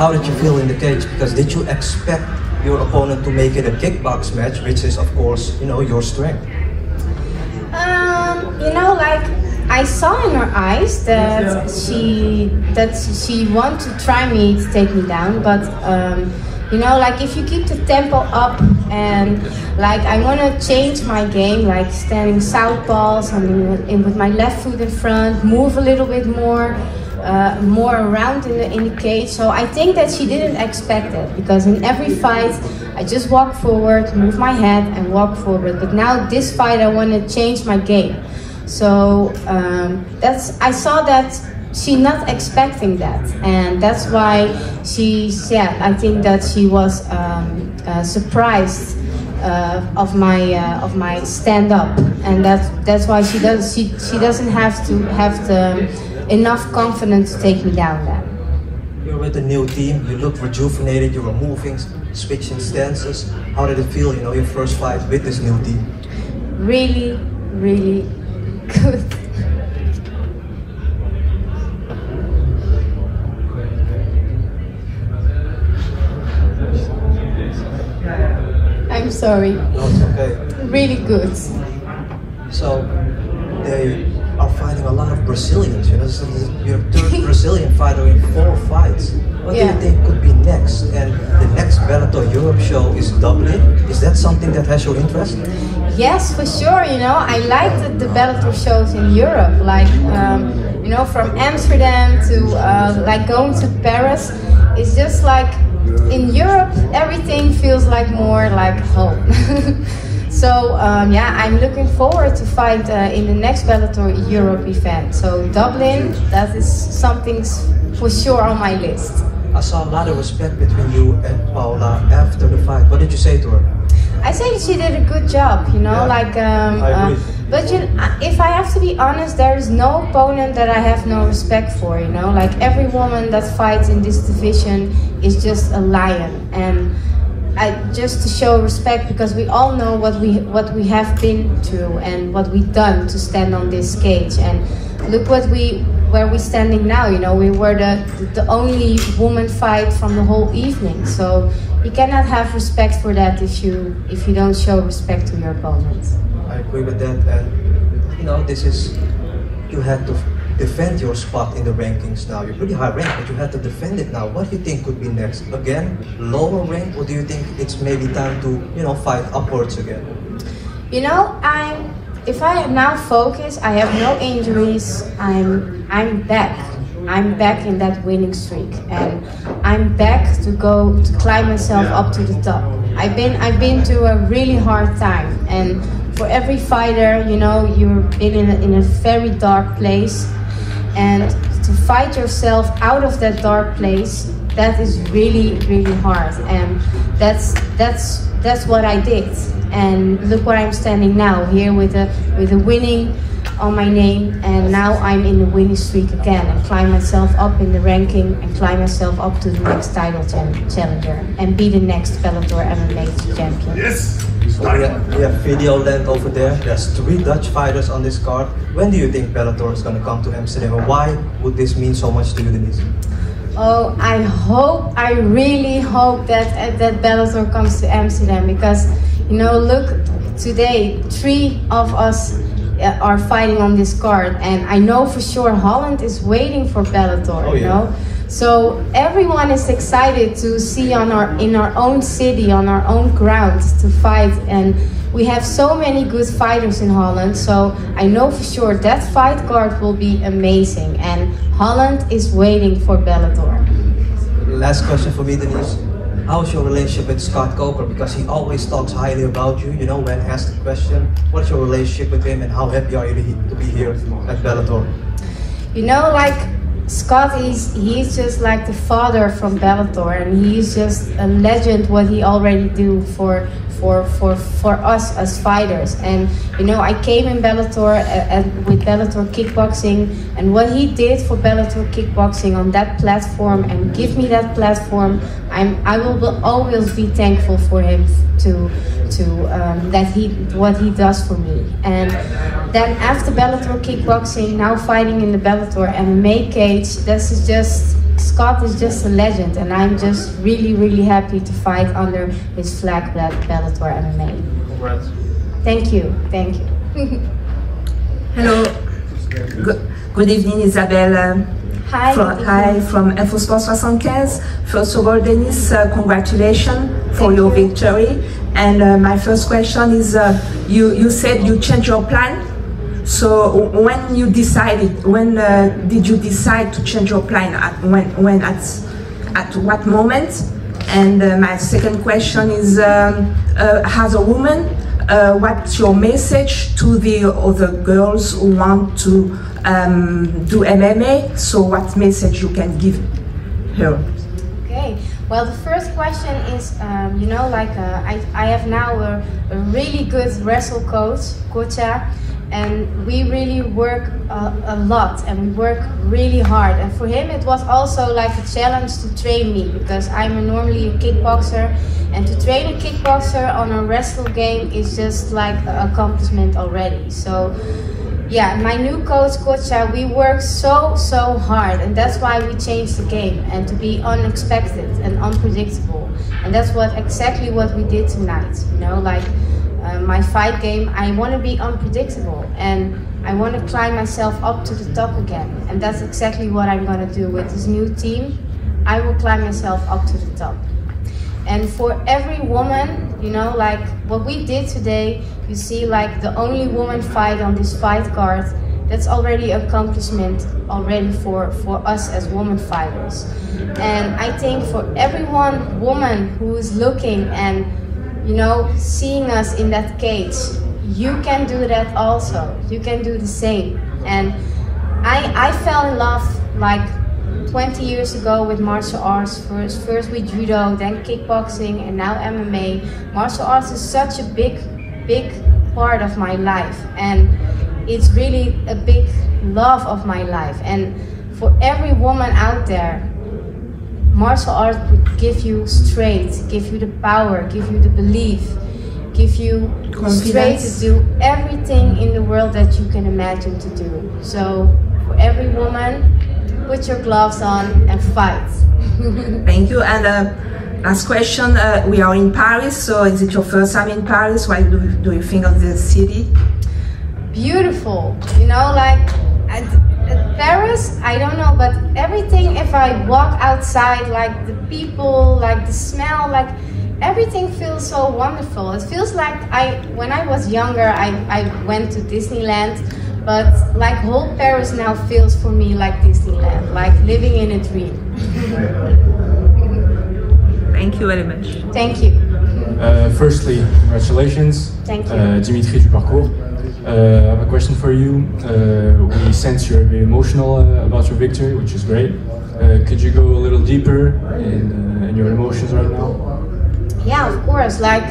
How did you feel in the cage? Because did you expect your opponent to make it a kickbox match, which is of course, you know, your strength? You know, like I saw in her eyes that she wanted to try to take me down, but you know, like if you keep the tempo up and like I want to change my game, like standing southpaw, something with my left foot in front, move a little bit more around in the cage. So I think that she didn't expect it, because in every fight I just walk forward, move my head and walk forward. But now this fight I want to change my game. So I saw that she not expecting that, and that's why I think that she was surprised of my stand up, and that's why she doesn't have to have enough confidence to take me down then. You're with a new team, you look rejuvenated, you were moving, switching stances. How did it feel, you know, your first fight with this new team? Really, really good. I'm sorry. No, it's okay. Really good. So, they are fighting a lot of Brazilians, you know, this is your third Brazilian fighter in 4 fights. What do you think could be next? And the next Bellator Europe show is Dublin. Is that something that has your interest? Yes, for sure. You know, I like the Bellator shows in Europe, like you know, from Amsterdam to like going to Paris. It's just like in Europe, everything feels like more like home. So yeah, I'm looking forward to fight in the next Bellator Europe event. So Dublin, that is something for sure on my list. I saw a lot of respect between you and Paula after the fight. What did you say to her? I say she did a good job, you know, like, but if I have to be honest, there is no opponent that I have no respect for, you know, like every woman that fights in this division is just a lion, and just to show respect, because we all know what we have been through and what we've done to stand on this cage, and look where we're standing now. You know, we were the only woman fight from the whole evening, so you cannot have respect for that if you don't show respect to your opponent. I agree with that, and you know, you had to defend your spot in the rankings now. You're pretty high ranked, but you had to defend it now. What do you think could be next? Again, lower rank, or do you think it's maybe time to, you know, fight upwards again? You know, if I now focus, I have no injuries. I'm back. I'm back in that winning streak, and I'm back to climb myself up to the top. I've been through a really hard time, and for every fighter, you know, you're in a very dark place, and to fight yourself out of that dark place, that is really, really hard, and that's what I did. And look where I'm standing now, here with a winning on my name, and now I'm in the winning streak again, and climb myself up in the ranking and climb myself up to the next title challenger and be the next Bellator MMA champion. Yes! So we have video land over there. There's 3 Dutch fighters on this card. When do you think Bellator is going to come to Amsterdam, and why would this mean so much to you, Denise? Oh, I really hope that Bellator comes to Amsterdam, because, you know, look, today 3 of us are fighting on this card, and I know for sure Holland is waiting for Bellator, you know. So everyone is excited to see in our own city, on our own ground, to fight, and we have so many good fighters in Holland, so I know for sure that fight card will be amazing, and Holland is waiting for Bellator. Last question for me, Denise. How's your relationship with Scott Coker? Because he always talks highly about you, you know, when asked the question. What's your relationship with him, and how happy are you to be here at Bellator? You know, like, Scott, he's just like the father from Bellator, and he's just a legend what he already do for us as fighters. And you know, I came in Bellator with Bellator Kickboxing, and what he did for Bellator Kickboxing on that platform and give me that platform, I will always be thankful for him what he does for me. And then after Bellator Kickboxing, now fighting in the Bellator MMA cage, this is just Scott is just a legend, and I'm just really happy to fight under his flag, Bellator MMA. Congrats. Thank you, thank you. Hello. Good evening, Isabelle. Hi. Hi, from InfoSport 75. First of all, Denise, congratulations for your victory. And my first question is, you said you changed your plan. So when you decided, when did you decide to change your plan? At what moment? And my second question is, as a woman, what's your message to the other girls who want to do MMA? So what message you can give her? Okay, well, the first question is, you know, like I have now a really good wrestle coach, Kocha, and we really work a lot, and we work really hard. And for him it was also like a challenge to train me, because I'm normally a kickboxer, and to train a kickboxer on a wrestle game is just like an accomplishment already. So yeah, my new coach, Kocha, we work so hard, and that's why we changed the game, and to be unexpected and unpredictable. And that's exactly what we did tonight, you know, like my fight game, I want to be unpredictable, and I want to climb myself up to the top again. And that's exactly what I'm going to do with this new team. I will climb myself up to the top. And for every woman, you know, like what we did today, you see like the only woman fight on this fight card, that's already an accomplishment already for us as women fighters. And I think for every woman who is looking and, you know, seeing us in that cage, you can do that also. You can do the same. And I fell in love like 20 years ago with martial arts, first with judo, then kickboxing, and now MMA. Martial arts is such a big part of my life, and it's really a big love of my life. And for every woman out there, martial arts would give you strength, give you the power, give you the belief, give you strength to do everything in the world that you can imagine to do. So for every woman, put your gloves on and fight. Thank you. And last question, we are in Paris, so is it your first time in Paris? What do you think of the city? Beautiful, you know, like at Paris, I don't know, but everything, if I walk outside, like the people, like the smell, like everything feels so wonderful. It feels like when I was younger, I went to Disneyland, but like whole Paris now feels for me like Disneyland, like living in a dream. Thank you very much. Thank you. Firstly, congratulations. Thank you. Dimitri du Parcours. I have a question for you. We sense you're very emotional about your victory, which is great. Could you go a little deeper in your emotions right now? Yeah, of course. Like,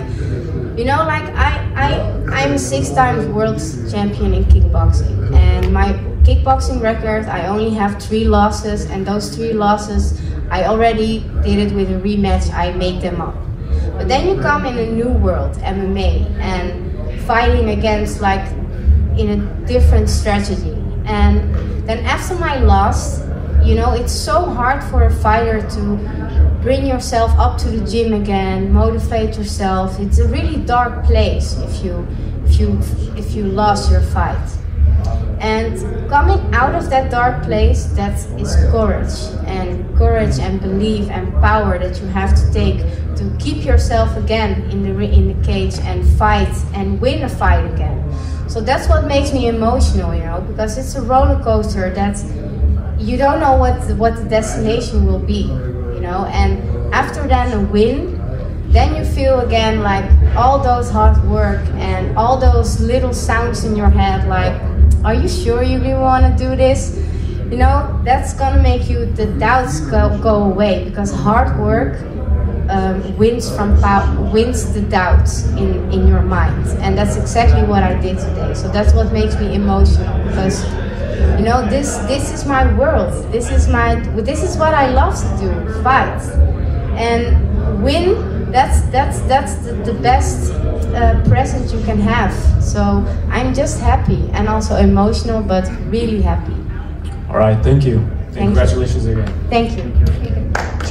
you know, like I'm a 6-time world champion in kickboxing, and my kickboxing record, I only have 3 losses, and those 3 losses, I already did it with a rematch. I make them up. But then you come in a new world, MMA, and fighting against like in a different strategy. And then after my loss, you know, it's so hard for a fighter to bring yourself up to the gym again, motivate yourself. It's a really dark place if you lost your fight. And coming out of that dark place, that is courage and belief and power that you have to take to keep yourself again in the cage and fight and win a fight again. So that's what makes me emotional, you know, because it's a roller coaster that you don't know what the destination will be, you know. And after then a win, then you feel again like all those hard work and all those little sounds in your head like, are you sure you really want to do this? You know, that's gonna make you, the doubts go away, because hard work wins the doubts in your mind. And that's exactly what I did today. So that's what makes me emotional, because, you know, this is my world. This is what I love to do, fight. And win, that's the best present you can have. So I'm just happy and also emotional, but really happy. All right, thank you. And congratulations again. Thank you.